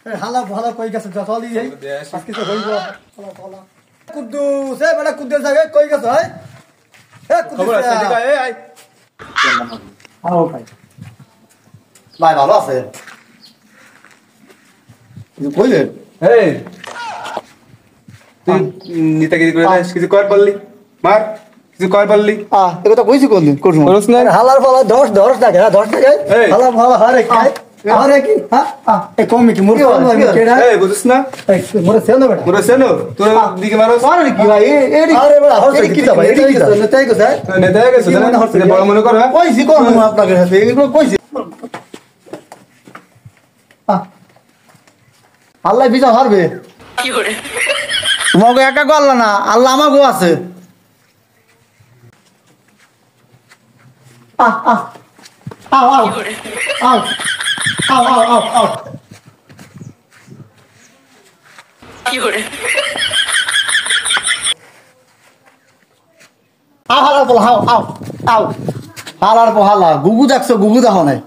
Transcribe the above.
হালা ভালা কই গেছে চলি এই আজকে তো হইব হালা ভালা কুদ্দুস এ বড় কুদ্দুস যাবে কই গেছে ভাই এ কুদ্দুস খবর আছে দিগা এই আই আও ভাই ভাই ভালো আছে কইলে এই তুই নিতাগিরি করে কিছু কর বললি মার কিছু কর বললি এ কথা কইছি করছ না হালার ভালা 10 টাকা 10 টাকা হালা ভালা হারে খায় আরে কি হ্যাঁ এ কম কি মুরগি আমি কেডা এই বুঝছ না মোরে সেনো বেটা মোরে সেনো তোর দিকে মারো আরে কি ভাই আরে বড় হচ্ছে কি ভাই এটা কি নেতাই কো স্যার নেতাই গেছে না বড় মনে কর কইছি কোন আপনাদের সাথে এগুলো কইছি আল্লাহ বিচার হারবে কি করে তোমাকে একা গো আল্লাহ না আল্লাহ আমাগো আছে আও আও আও আও আও আও আও কি করে আও হালা বল আও আও আও হালার বহালা গুগু দেখছো গুগু দেখো নাই